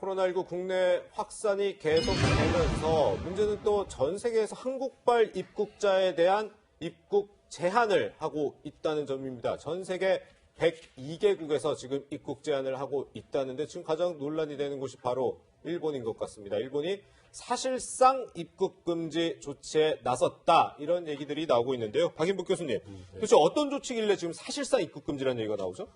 코로나19 국내 확산이 계속되면서 문제는 또 전 세계에서 한국발 입국자에 대한 입국 제한을 하고 있다는 점입니다. 전 세계 102개국에서 지금 입국 제한을 하고 있다는데 지금 가장 논란이 되는 곳이 바로 일본인 것 같습니다. 일본이 사실상 입국 금지 조치에 나섰다 이런 얘기들이 나오고 있는데요. 박인북 교수님, 도대체 어떤 조치길래 지금 사실상 입국 금지라는 얘기가 나오죠?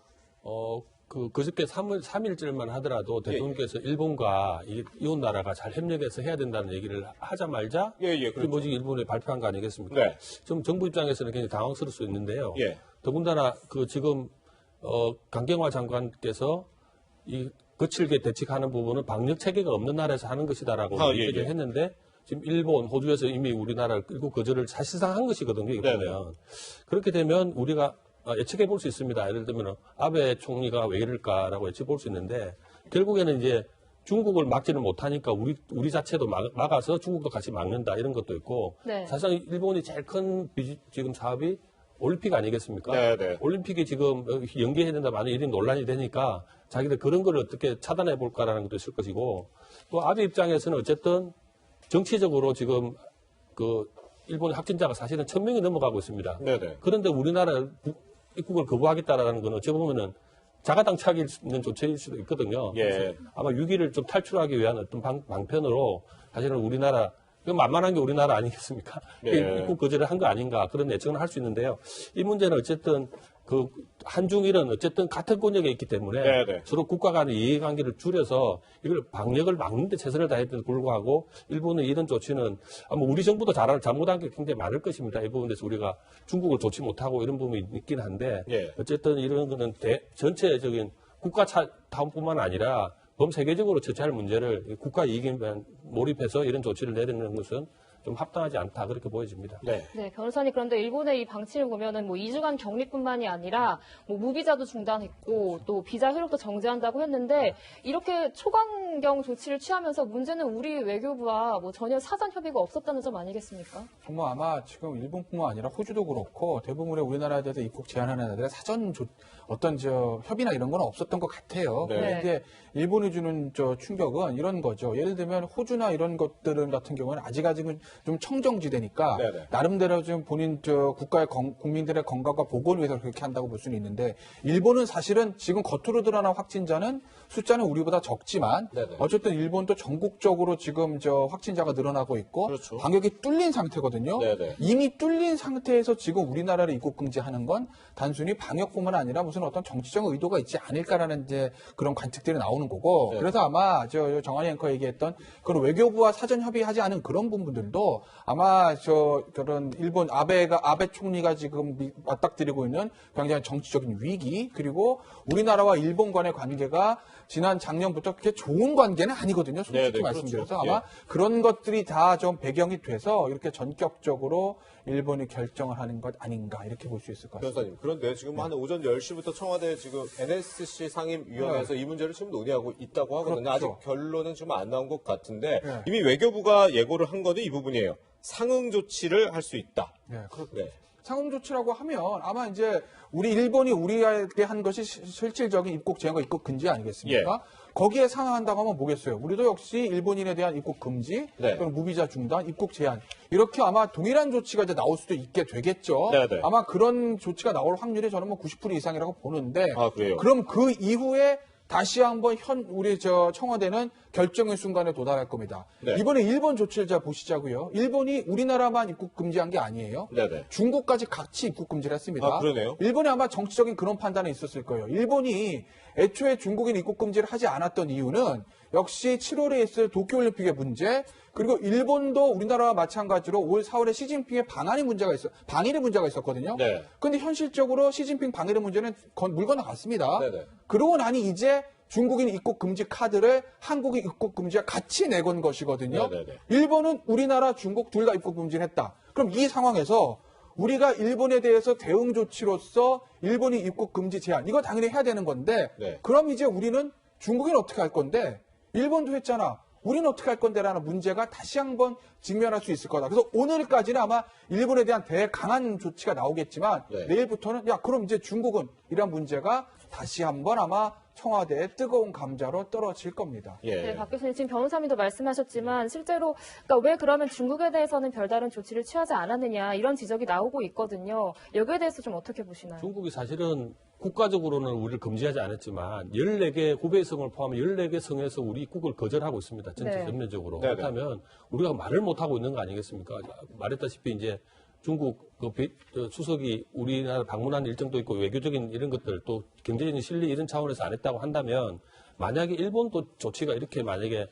그저께 3일째만 하더라도 대통령께서 일본과 이웃 나라가 잘 협력해서 해야 된다는 얘기를 하자마자 그렇죠. 뭐지 일본에 발표한 거 아니겠습니까? 네. 좀 정부 입장에서는 굉장히 당황스러울 수 있는데요. 예. 더군다나 지금 강경화 장관께서 거칠게 대책하는 부분은 방역 체계가 없는 나라에서 하는 것이다라고 얘기를 했는데 지금 일본, 호주에서 이미 우리나라를 끌고 거절을 사실상 한 것이거든요. 이거 보면. 그렇게 되면 우리가 예측해 볼 수 있습니다. 예를 들면 아베 총리가 왜 이럴까라고 예측해 볼 수 있는데 결국에는 이제 중국을 막지는 못하니까 우리 자체도 막아서 중국도 같이 막는다 이런 것도 있고 사실상 일본이 제일 큰 지금 사업이 올림픽 아니겠습니까? 네네. 올림픽이 지금 연기해야 된다 많은 일이 논란이 되니까 자기들 그런 걸 어떻게 차단해 볼까라는 것도 있을 것이고 또 아베 입장에서는 어쨌든 정치적으로 지금 일본 확진자가 사실은 1,000명이 넘어가고 있습니다. 네네. 그런데 우리나라 입국을 거부하겠다라는 건 어찌 보면은 자가당착일 수 있는 조치일 수도 있거든요. 예. 아마 위기를 좀 탈출하기 위한 어떤 방편으로 사실은 우리나라 만만한 게 우리나라 아니겠습니까? 입국 거절을 한 거 아닌가 그런 예측은 할 수 있는데요. 이 문제는 어쨌든 한중일은 어쨌든 같은 권역에 있기 때문에 서로 국가 간의 이해관계를 줄여서 이걸 방역을 막는 데 최선을 다했는데도 불구하고 일본의 이런 조치는 아마 우리 정부도 잘못한 게 굉장히 많을 것입니다. 이 부분에서 우리가 중국을 좋지 못하고 이런 부분이 있긴 한데 어쨌든 이런 거는 전체적인 국가 차원뿐만 아니라 범세계적으로 처치할 문제를 국가 이익에 몰입해서 이런 조치를 내리는 것은 좀 합당하지 않다 그렇게 보여집니다. 네, 변호사님 그런데 일본의 이 방침을 보면은 2주간 격리뿐만이 아니라 무비자도 중단했고 또 비자 효력도 정지한다고 했는데 이렇게 초강경 조치를 취하면서 문제는 우리 외교부와 전혀 사전 협의가 없었다는 점 아니겠습니까? 정말 아마 지금 일본뿐만 아니라 호주도 그렇고 대부분의 우리나라에 대해서 입국 제한하는 나라들의 사전 협의나 이런 건 없었던 것 같아요. 그런데 일본이 주는 충격은 이런 거죠. 예를 들면 호주나 이런 것들은 같은 경우는 아직은 좀 청정지대니까 나름대로 좀 본인 국가의 국민들의 건강과 보건을 위해서 그렇게 한다고 볼 수는 있는데 일본은 사실은 지금 겉으로 드러난 확진자는 숫자는 우리보다 적지만 어쨌든 일본도 전국적으로 지금 확진자가 늘어나고 있고 방역이 뚫린 상태거든요. 이미 뚫린 상태에서 지금 우리나라를 입국 금지하는 건 단순히 방역뿐만 아니라 무슨 어떤 정치적 의도가 있지 않을까라는 이제 그런 관측들이 나오는 거고 그래서 아마 정한이 앵커 얘기했던 그런 외교부와 사전 협의하지 않은 그런 부분들도 아마 그런 일본 아베 총리가 지금 맞닥뜨리고 있는 굉장히 정치적인 위기 그리고 우리나라와 일본 간의 관계가 지난 작년부터 그렇게 좋은 관계는 아니거든요. 솔직히 말씀드려서 아마 그런 것들이 다 좀 배경이 돼서 이렇게 전격적으로 일본이 결정을 하는 것 아닌가 이렇게 볼 수 있을 것 같습니다. 변호사님, 그런데 지금 한 오전 10시부터 청와대 지금 NSC 상임위원회에서 이 문제를 지금 논의하고 있다고 하거든요. 아직 결론은 지금 안 나온 것 같은데 이미 외교부가 예고를 한 거는 이 부분이에요. 상응 조치를 할 수 있다. 상응 조치라고 하면 아마 이제 일본이 우리에게 한 것이 실질적인 입국 제한과 입국 금지 아니겠습니까? 거기에 상응한다고 하면 뭐겠어요? 우리도 역시 일본인에 대한 입국 금지, 또는 무비자 중단, 입국 제한 이렇게 아마 동일한 조치가 이제 나올 수도 있게 되겠죠. 아마 그런 조치가 나올 확률이 저는 90% 이상이라고 보는데, 그럼 그 이후에 다시 한번 우리 청와대는 결정의 순간에 도달할 겁니다. 이번에 일본 조치를 보시자고요. 일본이 우리나라만 입국 금지한 게 아니에요. 중국까지 같이 입국 금지를 했습니다. 일본이 아마 정치적인 그런 판단이 있었을 거예요. 일본이 애초에 중국인 입국 금지를 하지 않았던 이유는 역시 7월에 있을 도쿄올림픽의 문제 그리고 일본도 우리나라와 마찬가지로 올 4월에 시진핑의 방일의 문제가 있었거든요. 그런데 현실적으로 시진핑 방일의 문제는 물 건너갔습니다. 그러고 나니 이제 중국인 입국 금지 카드를 한국의 입국 금지와 같이 내건 것이거든요. 일본은 우리나라, 중국 둘 다 입국 금지를 했다. 그럼 이 상황에서 우리가 일본에 대해서 대응 조치로서 일본이 입국 금지 제한 이거 당연히 해야 되는 건데 그럼 이제 우리는 중국인 어떻게 할 건데 일본도 했잖아. 우리는 어떻게 할 건데라는 문제가 다시 한번 직면할 수 있을 거다. 그래서 오늘까지는 아마 일본에 대한 강한 조치가 나오겠지만 내일부터는 그럼 이제 중국은 이런 문제가 다시 한번 아마 청와대의 뜨거운 감자로 떨어질 겁니다. 예. 네, 박 교수님 지금 변호사님도 말씀하셨지만 실제로 그러니까 왜 그러면 중국에 대해서는 별다른 조치를 취하지 않았느냐 이런 지적이 나오고 있거든요. 여기에 대해서 좀 어떻게 보시나요? 중국이 사실은 국가적으로는 우리를 금지하지 않았지만 14개 후베이성을 포함해 14개 성에서 우리 입국을 거절하고 있습니다. 전체 네. 전면적으로. 네네. 그렇다면 우리가 말을 못하고 있는 거 아니겠습니까? 말했다시피 이제 중국 수석이 우리나라 방문한 일정도 있고 외교적인 이런 것들 또 경제적인 실리 이런 차원에서 안 했다고 한다면 만약에 일본도 조치가 이렇게 만약에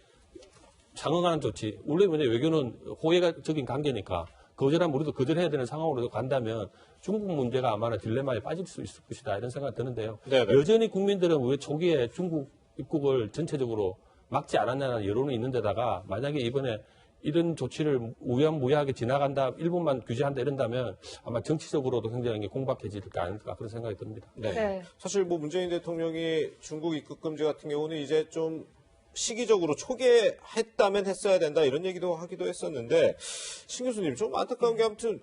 상응하는 조치, 원래 뭐냐 외교는 호혜적인 관계니까 거절하면 우리도 거절해야 되는 상황으로 간다면 중국 문제가 아마 딜레마에 빠질 수 있을 것이다 이런 생각이 드는데요. 네네. 여전히 국민들은 왜 초기에 중국 입국을 전체적으로 막지 않았냐는 여론이 있는데다가 만약에 이번에 이런 조치를 무야무야하게 지나간다, 일본만 규제한다 이런다면 아마 정치적으로도 굉장히 공박해질까 아닐까 그런 생각이 듭니다. 네. 네. 사실 뭐 문재인 대통령이 중국 입국 금지 같은 경우는 이제 좀 시기적으로 초기에 했다면 했어야 된다 이런 얘기도 하기도 했었는데 신 교수님 좀 안타까운 게 아무튼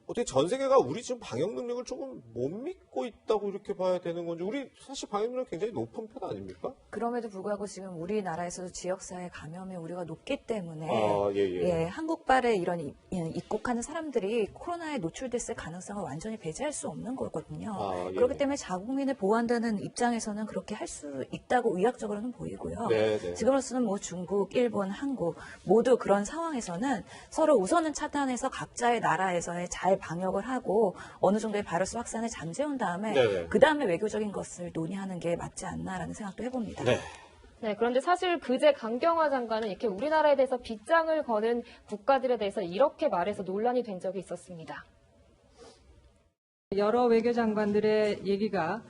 어떻게 전 세계가 우리 지금 방역 능력을 조금 못 믿고 있다고 이렇게 봐야 되는 건지 우리 사실 방역 능력 굉장히 높은 편 아닙니까? 그럼에도 불구하고 지금 우리나라에서도 지역사회 감염이 우리가 높기 때문에 아, 예. 한국발에 이런 입국하는 사람들이 코로나에 노출됐을 가능성을 완전히 배제할 수 없는 거거든요. 아, 예. 그렇기 때문에 자국민을 보호한다는 입장에서는 그렇게 할 수 있다고 의학적으로는 보이고요. 네, 네. 지금으로서는 뭐 중국, 일본, 한국 모두 그런 상황에서는 서로 우선은 차단해서 각자의 나라에서의 잘 방역을 하고 어느 정도의 바이러스 확산을 잠재운 다음에 네네. 그 다음에 외교적인 것을 논의하는 게 맞지 않나라는 생각도 해봅니다. 네. 네, 그런데 사실 그제 강경화 장관은 이렇게 우리나라에 대해서 빗장을 거는 국가들에 대해서 이렇게 말해서 논란이 된 적이 있었습니다. 여러 외교장관들의 얘기가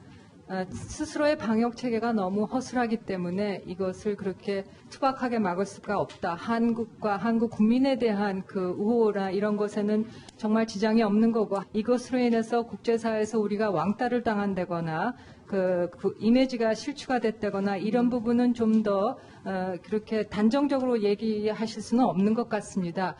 스스로의 방역 체계가 너무 허술하기 때문에 이것을 그렇게 투박하게 막을 수가 없다. 한국과 한국 국민에 대한 그 우호나 이런 것에는 정말 지장이 없는 거고 이것으로 인해서 국제사회에서 우리가 왕따를 당한다거나 그 이미지가 실추가 됐다거나 이런 부분은 좀 더 그렇게 단정적으로 얘기하실 수는 없는 것 같습니다.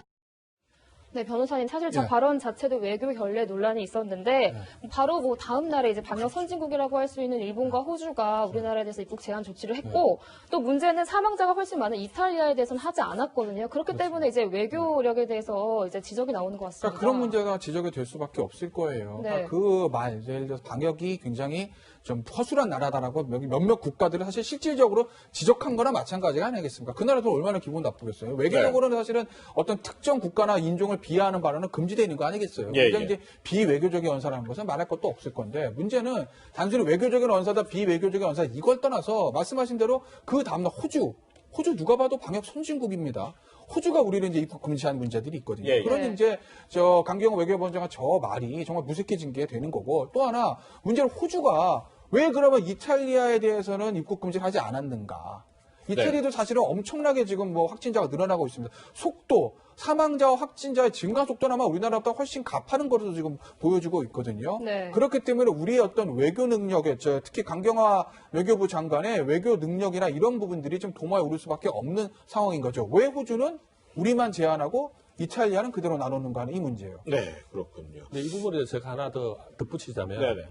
네, 변호사님 사실 저 네. 발언 자체도 외교 결례 논란이 있었는데 바로 뭐 다음 날에 이제 방역 선진국이라고 할 수 있는 일본과 호주가 우리나라에 대해서 입국 제한 조치를 했고 또 문제는 사망자가 훨씬 많은 이탈리아에 대해서는 하지 않았거든요. 그렇기 때문에 이제 외교력에 대해서 이제 지적이 나오는 것 같습니다. 그러니까 그런 문제가 지적이 될 수밖에 없을 거예요. 네. 그러니까 그 말, 예를 들어서 방역이 굉장히 좀 허술한 나라다라고 몇몇 국가들은 사실 실질적으로 지적한 거나 마찬가지가 아니겠습니까? 그 나라도 얼마나 기분 나쁘겠어요. 외교적으로는 사실은 어떤 특정 국가나 인종을 비하하는 발언은 금지되어 있는 거 아니겠어요. 예, 굉장히 예. 이제 비외교적인 언사라는 것은 말할 것도 없을 건데 문제는 단순히 외교적인 언사다 비외교적인 언사 이걸 떠나서 말씀하신 대로 그 다음날 호주 누가 봐도 방역 선진국입니다. 호주가 우리를 이제 입국 금지한 문제들이 있거든요. 예, 예. 그러니 이제 저 강경호 외교부장관 저 말이 정말 무색해진 게 되는 거고 또 하나 문제는 호주가 왜 그러면 이탈리아에 대해서는 입국 금지를 하지 않았는가? 이태리도 사실은 엄청나게 지금 뭐 확진자가 늘어나고 있습니다. 속도, 사망자와 확진자의 증가 속도는 아마 우리나라보다 훨씬 가파른 것으로 지금 보여주고 있거든요. 네. 그렇기 때문에 우리의 어떤 외교 능력에, 특히 강경화 외교부 장관의 외교 능력이나 이런 부분들이 좀 도마에 오를 수밖에 없는 상황인 거죠. 왜 호주는 우리만 제한하고 이탈리아는 그대로 나누는가 하는 이 문제예요. 네, 그렇군요. 근데 이 부분에 대해서 제가 하나 더 덧붙이자면 네네.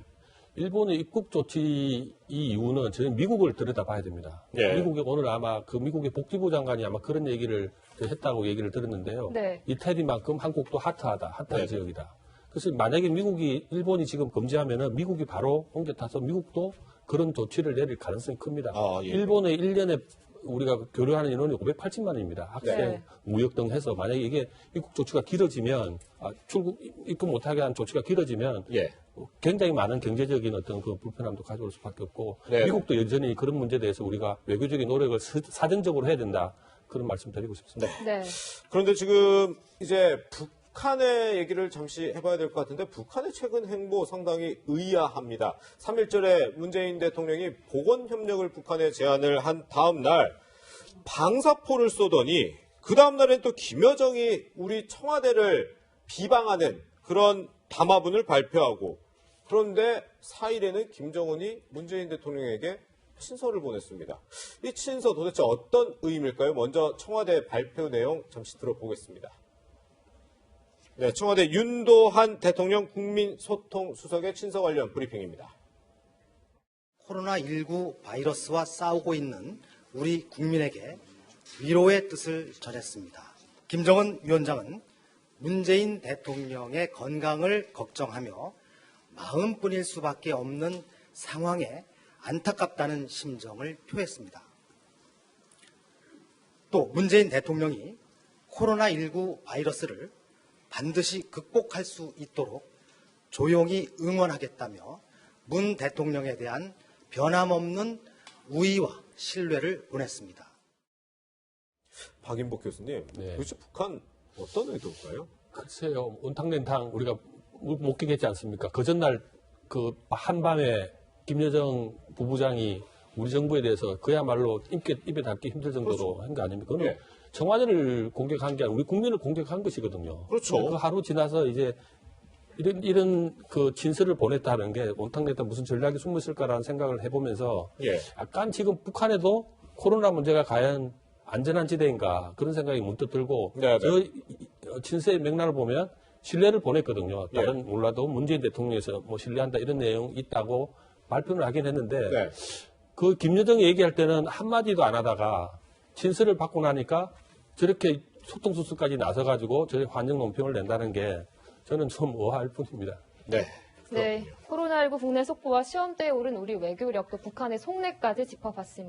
일본의 입국 조치 이 이유는 저는 미국을 들여다봐야 됩니다. 예. 미국이 오늘 아마 그 미국의 복지부 장관이 아마 그런 얘기를 했다고 얘기를 들었는데요. 네. 이태리만큼 한국도 핫한 네. 지역이다. 그래서 만약에 일본이 지금 금지하면은 미국이 바로 옮겨 타서 미국도 그런 조치를 내릴 가능성이 큽니다. 아, 예. 일본의 1년에 우리가 교류하는 인원이 580만입니다. 학생, 네. 무역 등 해서 만약에 이게 입국 조치가 길어지면 입국 못하게 한 조치가 길어지면 예. 굉장히 많은 경제적인 어떤 그 불편함도 가져올 수밖에 없고 네. 미국도 여전히 그런 문제에 대해서 우리가 외교적인 노력을 사전적으로 해야 된다. 그런 말씀 드리고 싶습니다. 네. 그런데 지금 이제 북한의 얘기를 잠시 해봐야 될 것 같은데 북한의 최근 행보 상당히 의아합니다. 3.1절에 문재인 대통령이 보건협력을 북한에 제안을 한 다음 날 방사포를 쏘더니 그 다음 날엔 또 김여정이 우리 청와대를 비방하는 그런 담화문을 발표하고 그런데 4일에는 김정은이 문재인 대통령에게 친서를 보냈습니다. 이 친서 도대체 어떤 의미일까요? 먼저 청와대 발표 내용 잠시 들어보겠습니다. 네, 청와대 윤도한 대통령 국민소통수석의 친서 관련 브리핑입니다. 코로나19 바이러스와 싸우고 있는 우리 국민에게 위로의 뜻을 전했습니다. 김정은 위원장은 문재인 대통령의 건강을 걱정하며 마음뿐일 수밖에 없는 상황에 안타깝다는 심정을 표했습니다. 또 문재인 대통령이 코로나19 바이러스를 반드시 극복할 수 있도록 조용히 응원하겠다며 문 대통령에 대한 변함없는 우위와 신뢰를 보냈습니다. 박인복 교수님, 네. 도대체 북한 어떤 의도일까요? 글쎄요, 온탕nen탕 우리가 목격했지 않습니까? 그 전날 그 한밤에 김여정 부부장이 우리 정부에 대해서 그야말로 입에 닿기 힘들 정도로 한 거 아닙니까? 그건 예. 청와대를 공격한 게 아니라 우리 국민을 공격한 것이거든요. 그렇죠. 그 하루 지나서 이제 이런 그 진술을 보냈다는 게 온탕nen탕 무슨 전략이 숨어 있을까라는 생각을 해보면서 예. 약간 지금 북한에도 코로나 문제가 과연 안전한 지대인가 그런 생각이 문득 들고 네, 네. 저 진세의 맥락을 보면 신뢰를 보냈거든요. 예. 다른 몰라도 문재인 대통령에서 뭐 신뢰한다 이런 내용 있다고 발표를 하긴 했는데 네. 그 김여정이 얘기할 때는 한마디도 안 하다가 진술을 받고 나니까 저렇게 소통수수까지 나서가지고 저희 환영 논평을 낸다는 게 저는 좀 의아할 뿐입니다. 네. 네, 코로나19 국내 속보와 시험대에 오른 우리 외교력도 북한의 속내까지 짚어봤습니다.